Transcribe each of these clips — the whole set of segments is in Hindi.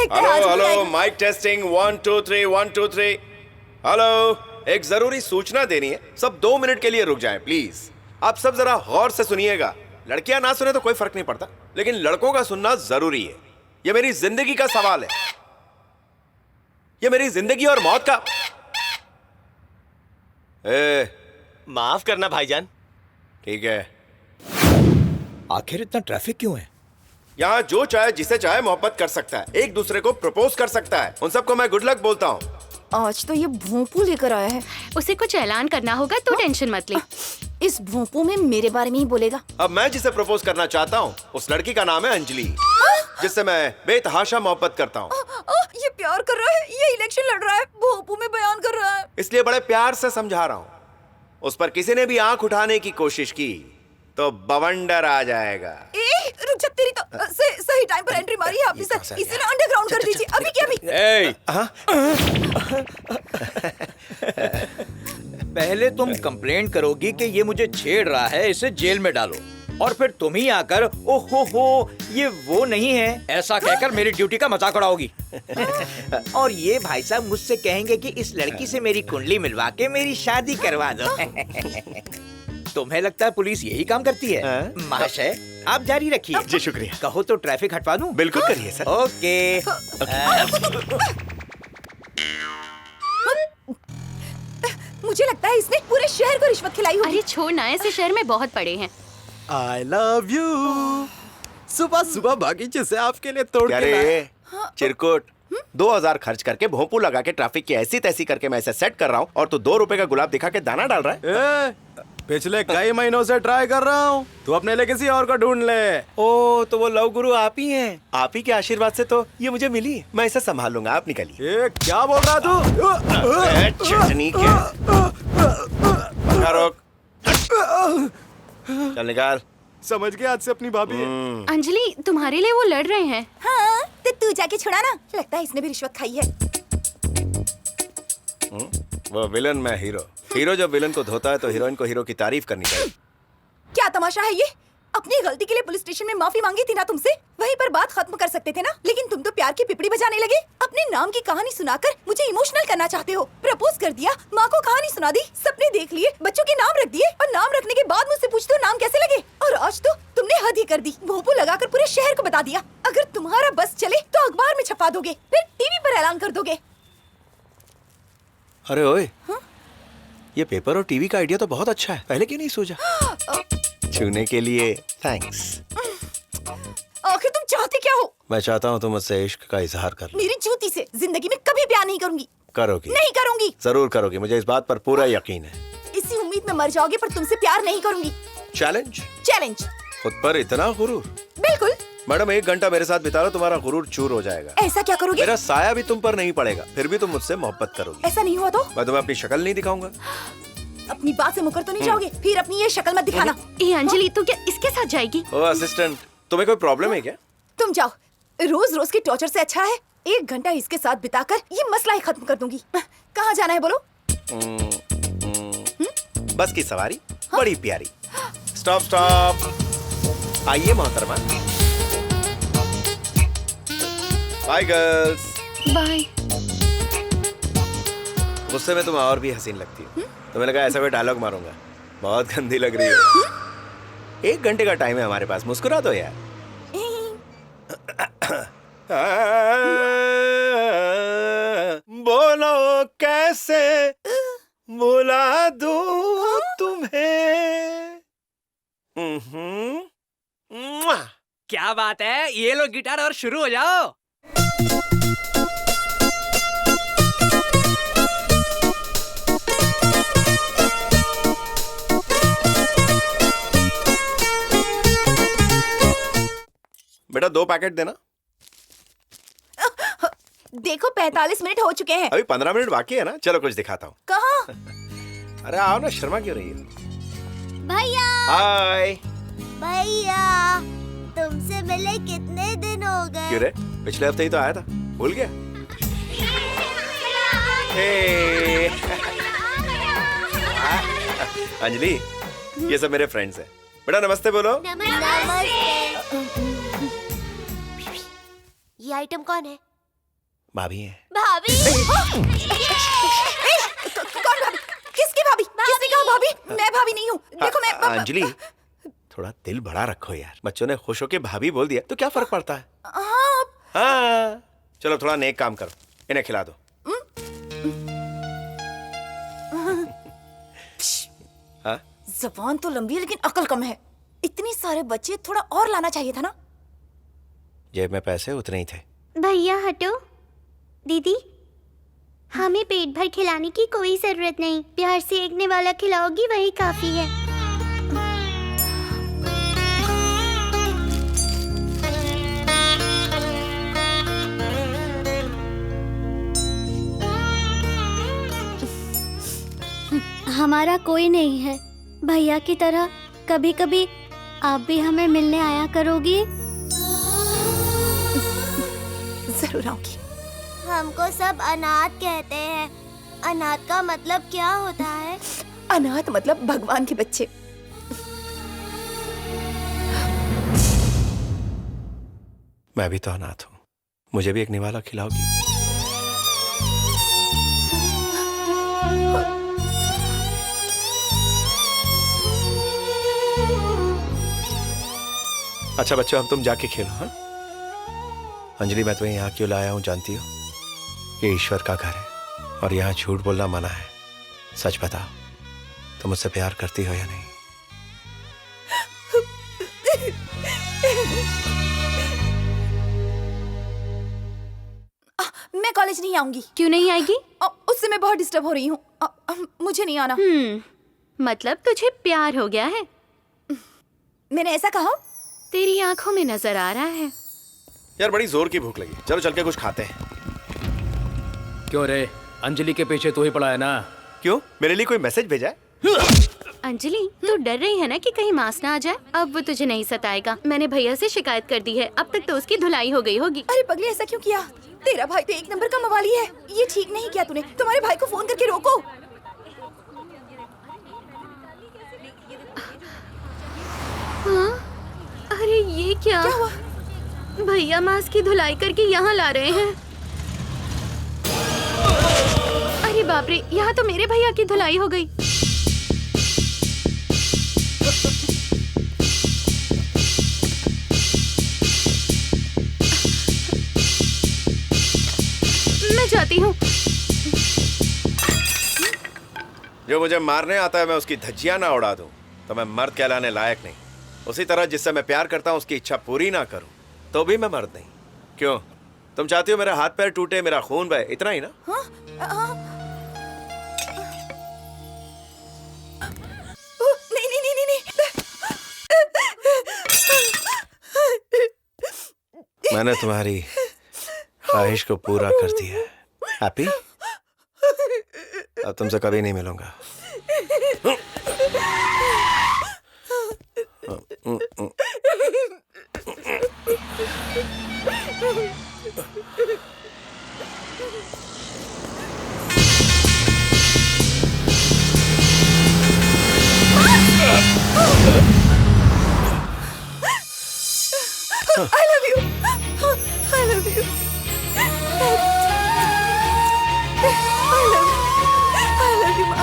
Hello hello, mic testing 1 2 3 1 2 3। Hello, एक जरूरी सूचना देनी है, सब 2 मिनट के लिए रुक जाएं प्लीज। आप सब जरा गौर से सुनिएगा। लड़कियां ना सुने तो कोई फर्क नहीं पड़ता, लेकिन लड़कों का सुनना जरूरी है। ये मेरी जिंदगी का सवाल है, ये मेरी जिंदगी और मौत का। माफ करना भाईजान। ठीक है। आखिर इतना ट्रैफिक क्यों है? यहाँ जो चाहे जिसे चाहे मोहब्बत कर सकता है, एक दूसरे को प्रपोज कर सकता है। उन सबको मैं गुड लक बोलता हूँ। आज तो ये भोंपू लेकर आया है। उसे कुछ ऐलान करना होगा तो टेंशन मत ले। इस भोंपू में मेरे बारे में ही बोलेगा। अब मैं जिसे प्रपोज करना चाहता हूँ उस लड़की का नाम है अंजलि, जिससे मैं बेतहाशा मोहब्बत करता हूँ। ये प्यार कर रहा है, ये इलेक्शन लड़ रहा है, भोंपू में बयान कर रहा है। इसलिए बड़े प्यार से समझा रहा हूँ। उस पर किसी ने भी आंख उठाने की कोशिश की तो बवंडर आ जाएगा। रुक जा, तेरी तो सही टाइम पर एंट्री मारी है ऑफिसर। इसे ना अंडरग्राउंड कर दीजिए अभी के अभी। पहले तुम कंप्लेंट करोगी कि ये मुझे छेड़ रहा है, इसे जेल में डालो, और फिर तुम ही आकर ओहो हो ये वो नहीं है ऐसा कहकर मेरी ड्यूटी का मजाक उड़ाओगी। और ये भाई साहब मुझसे कहेंगे कि इस लड़की से मेरी कुंडली मिलवा के मेरी शादी करवा दो। तुम्हें लगता है पुलिस यही काम करती है? महाशय आप जारी रखिए। जी शुक्रिया। कहो तो ट्रैफिक हटवा दूं? बिल्कुल करिए सर। ओके। मुझे लगता है इसने पूरे शहर को रिश्वत खिलाई होगी। अरे छोड़ ना, ऐसे शहर में बहुत पड़े हैं। I love you। सुबह सुबह बागीचे से आपके लिए तोड़ के लाए। चिरकुट 2000 खर्च करके भोंपू लगा के ट्रैफिक की ऐसी तैसी करके मैं इसे सेट कर रहा हूँ, और तू 2 रुपए का गुलाब दिखा के दाना डाल रहा है। पिछले कई महीनों से ट्राई कर रहा हूँ, तू अपने लिए किसी और को ढूंढ ले। ओ तो वो लव गुरु आप ही हैं। आप ही के आशीर्वाद से तो ये मुझे मिली। मैं इसे संभाल लूंगा, आप निकलिए। क्या बोल रहा तू? चटनी क्या? रोक। चल निकाल। समझ गया, आज से अपनी भाभी है। अंजलि तुम्हारे लिए वो लड़ रहे हैं। हाँ, तो तू जाके छुड़ा ना। लगता है इसने भी रिश्वत खाई है। वो विलन, मैं हीरो। हीरो जब विलन को धोता है तो हीरोइन को हीरो की तारीफ करनी चाहिए। क्या तमाशा है ये? अपनी गलती के लिए पुलिस स्टेशन में माफी मांगी थी ना तुमसे, वहीं पर बात खत्म कर सकते थे ना। लेकिन तुम तो प्यार की पिपड़ी बजाने लगे। अपने नाम की कहानी सुनाकर मुझे इमोशनल करना चाहते हो। प्रपोज कर दिया, माँ को कहानी सुना दी, सपने देख लिए, बच्चों के नाम रख दिए, और नाम रखने के बाद मुझसे पूछते हो नाम कैसे लगे। और आज तो तुमने हद ही कर दी, भोंपू लगाकर पूरे शहर को बता दिया। अगर तुम्हारा बस चले तो अखबार में छपा दोगे, फिर टीवी पर ऐलान कर दोगे। अरे ओए, ये पेपर और टीवी का आइडिया तो बहुत अच्छा है, पहले क्यों नहीं सोचा? छूने के लिए थैंक्स। आखिर तुम चाहते क्या हो? मैं चाहता हूँ तुम मुझसे इश्क का इजहार कर लो। मेरी जूती से जिंदगी में कभी प्यार नहीं करूंगी। करोगी? नहीं करूंगी। जरूर करोगी, मुझे इस बात पर पूरा यकीन है। इसी उम्मीद में मर जाओगे, पर तुमसे प्यार नहीं करूंगी। चैलेंज? चैलेंज। खुद पर इतना गुरूर? बिल्कुल। मैडम 1 घंटा मेरे साथ बिता लो, तुम्हारा गुरूर चूर हो जाएगा। ऐसा क्या करोगे? मेरा साया भी तुम पर नहीं पड़ेगा, फिर भी तुम मुझसे मोहब्बत करोगी। ऐसा नहीं हुआ तो? मैं तुम्हें अपनी शक्ल नहीं दिखाऊंगा। अपनी बात से मुकर तो नहीं जाओगे? फिर अपनी ये शक्ल मत दिखाना। ए अंजलि तू क्या इसके साथ जाएगी? ओ असिस्टेंट, तुम्हें कोई प्रॉब्लम है क्या? तुम जाओ, रोज रोज की टॉर्चर से अच्छा है 1 घंटा इसके साथ बिताकर ये मसला ही खत्म कर दूंगी। कहाँ जाना है बोलो? बस की सवारी बड़ी प्यारी। Stop stop. आइए मोहतरमा। Bye girls. बाय। गुस्से में तुम और भी हसीन लगती हो। तुम्हें लगा ऐसा कोई डायलॉग मारूंगा? बहुत गंदी लग रही हो। 1 घंटे का टाइम है हमारे पास, मुस्कुरा दो यार। बोलो कैसे बुला दूं तुम्हें। क्या बात है, ये लो गिटार और शुरू हो जाओ। बेटा 2 पैकेट देना। देखो 45 मिनट हो चुके हैं। अभी 15 मिनट बाकी है ना, चलो कुछ दिखाता हूँ। कहाँ? अरे आओ ना, शर्मा क्यों रही है? भैया हाय। भैया तुमसे मिले कितने दिन हो गए? क्यों रे, पिछले हफ्ते ही तो आया था, भूल गया? हे। अंजलि, ये सब मेरे फ्रेंड्स हैं। बेटा नमस्ते बोलो। नमस्ते। ये आइटम कौन है? भाभी है। भाभी। कौन भाभी? किसकी भाभी? किसने कहा भाभी? मैं भाभी नहीं हूँ। देखो मैं अंजलि थोड़ा दिल बड़ा रखो यार, बच्चों ने खुश होके भाभी बोल दिया तो क्या फर्क पड़ता है। हाँ हाँ चलो थोड़ा नेक काम करो, इन्हें खिला दो। हाँ ज़बान तो लंबी है लेकिन अकल कम है। इतने सारे बच्चे, थोड़ा और लाना चाहिए था ना। जेब में पैसे उतने ही थे। भैया हटो। दीदी, हमें पेट भर खिलाने की कोई जरूरत नहीं। प्यार से एकने वाला खिलाओगी वही काफी है। हमारा कोई नहीं है। भैया की तरह कभी कभी आप भी हमें मिलने आया करोगी? जरूर आऊंगी। हमको सब अनाथ कहते हैं। अनाथ का मतलब क्या होता है? अनाथ मतलब भगवान के बच्चे। मैं भी तो अनाथ हूँ, मुझे भी एक निवाला खिलाओगी? अच्छा बच्चों अब तुम जाके खेलो। हाँ अंजलि मैं तुम्हें यहाँ क्यों लाया हूँ जानती हो? ये ईश्वर का घर है और यहाँ झूठ बोलना मना है। सच बताओ तुम मुझसे प्यार करती हो या नहीं? मैं कॉलेज नहीं आऊंगी। क्यों नहीं आएगी? उससे मैं बहुत डिस्टर्ब हो रही हूँ। मुझे नहीं आना। मतलब तुझे प्यार हो गया है? मैंने ऐसा कहा? तेरी आंखों में नजर आ रहा है। यार बड़ी जोर की भूख लगी, चलो चल के कुछ खाते हैं। क्यों रे, अंजलि के पीछे तू ही पड़ा है ना? क्यों, मेरे लिए कोई मैसेज भेजा है? अंजलि तू डर रही है ना कि कहीं मांस ना आ जाए? अब वो तुझे नहीं सताएगा। मैंने भैया से शिकायत कर दी है, अब तक तो उसकी धुलाई हो गई होगी। अरे पगली ऐसा क्यों किया? तेरा भाई तो एक नंबर का मवाली है। ये ठीक नहीं किया तूने। तुम्हारे भाई को फोन करके रोको। हाँ? अरे ये क्या हुआ? भैया मांस की धुलाई करके यहाँ ला रहे हैं। अरे बाप रे, यहाँ तो मेरे भैया की धुलाई हो गई। मैं जाती हूँ। जो मुझे मारने आता है मैं उसकी धज्जियां ना उड़ा दूं तो मैं मर्द कहलाने लायक नहीं। उसी तरह जिससे मैं प्यार करता हूं उसकी इच्छा पूरी ना करूं तो भी मैं मर्द नहीं। क्यों, तुम चाहती हो मेरा हाथ पैर टूटे, मेरा खून बहे, इतना ही ना? नहीं नहीं नहीं नहीं। मैंने तुम्हारी ख्वाहिश को पूरा कर दिया। हैप्पी? अब तुमसे कभी नहीं मिलूंगा। I love you. I love you. I love you, माँ।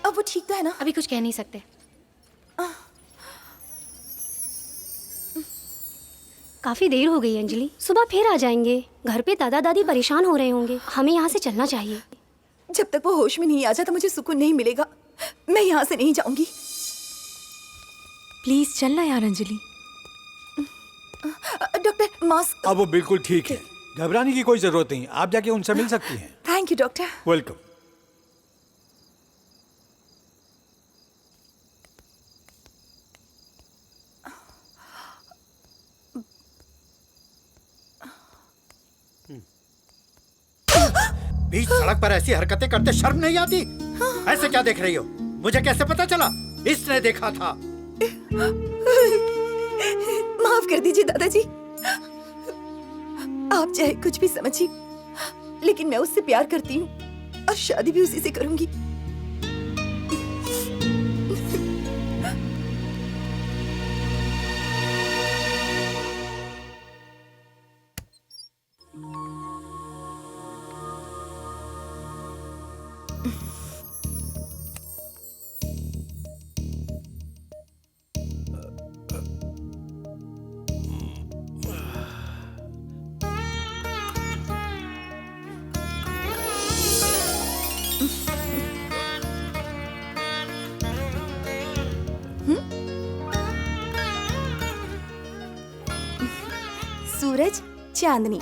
अब वो ठीक तो है ना? अभी कुछ कह नहीं सकते। काफी देर हो गई अंजलि, सुबह फिर आ जाएंगे। घर पे दादा दादी परेशान हो रहे होंगे। हमें यहाँ से चलना चाहिए। जब तक वो होश में नहीं आ जाता मुझे सुकून नहीं मिलेगा। मैं यहाँ से नहीं जाऊंगी। प्लीज चलना यार अंजलि। Doctor mask. अब वो बिल्कुल ठीक है, घबराने की कोई जरूरत नहीं। आप जाके उनसे मिल सकती हैं। Thank you doctor. वेलकम। बीच सड़क पर ऐसी हरकतें करते शर्म नहीं आती? ऐसे क्या देख रही हो? मुझे कैसे पता चला? इसने देखा था। माफ कर दीजिए दादाजी। आप चाहे कुछ भी समझिए, लेकिन मैं उससे प्यार करती हूँ और शादी भी उसी से करूंगी। सूरज, चांदनी।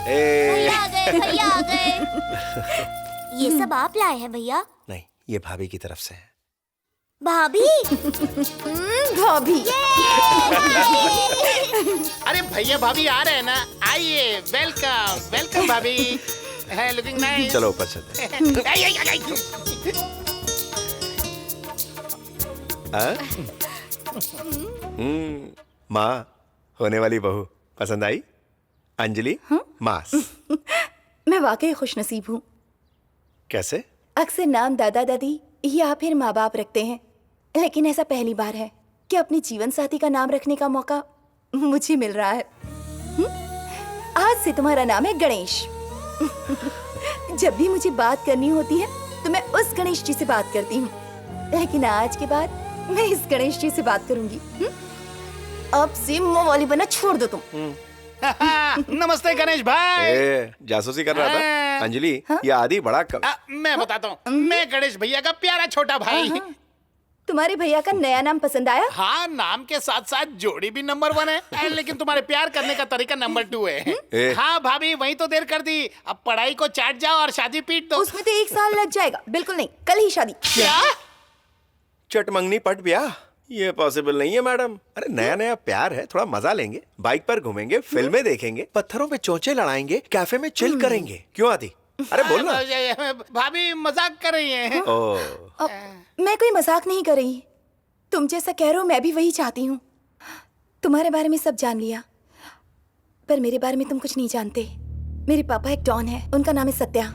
भैया आ गए, भैया आ गए। ये सब आप लाए हैं भैया? नहीं, ये भाभी की तरफ से है। भाभी? भाभी। अरे भैया भाभी आ रहे हैं ना, आइए। वेलकम वेलकम भाभी। है लुकिंग नाइस। चलो ऊपर चलते हैं। माँ होने वाली बहू पसंद आई? अंजलि? मास। मैं वाकई खुशनसीब हूँ। कैसे? अक्सर नाम दादा दादी या फिर माँ बाप रखते हैं, लेकिन ऐसा पहली बार है कि अपने जीवन साथी का नाम रखने का मौका मुझे मिल रहा है। आज से तुम्हारा नाम है गणेश। जब भी मुझे बात करनी होती है तो मैं उस गणेश जी से बात करती हूँ, लेकिन आज के बाद मैं इस गणेश जी से बात करूंगी। अब से मवाली बना छोड़ दो तुम। नमस्ते गणेश भाई। जासूसी कर रहा था। अंजलि, ये आदि बड़ा मैं बताता हूँ, मैं गणेश भैया का प्यारा छोटा भाई। तुम्हारे भैया का नया नाम पसंद आया? हाँ, नाम के साथ साथ जोड़ी भी नंबर 1 है, लेकिन तुम्हारे प्यार करने का तरीका नंबर 2 है। हाँ भाभी, वही तो देर कर दी। अब पढ़ाई को चाट जाओ और शादी पीट दो। उसमें तो 1 साल लग जाएगा। बिल्कुल नहीं, कल ही शादी। क्या? चटमंगनी पट ब्याह? ये पॉसिबल नहीं है मैडम। अरे नया नया प्यार है, थोड़ा मजा लेंगे, बाइक पर घूमेंगे, फिल्में देखेंगे, पत्थरों पे चोंचे लड़ाएंगे, कैफे में चिल करेंगे। क्यों आदि? अरे बोलना। भाभी मजाक कर रही हैं। मैं कोई मजाक नहीं कर रही। तुम जैसा कह रहे हो मैं भी वही चाहती हूँ। तुम्हारे बारे में सब जान लिया, पर मेरे बारे में तुम कुछ नहीं जानते। मेरे पापा एक डॉन है, उनका नाम है सत्या।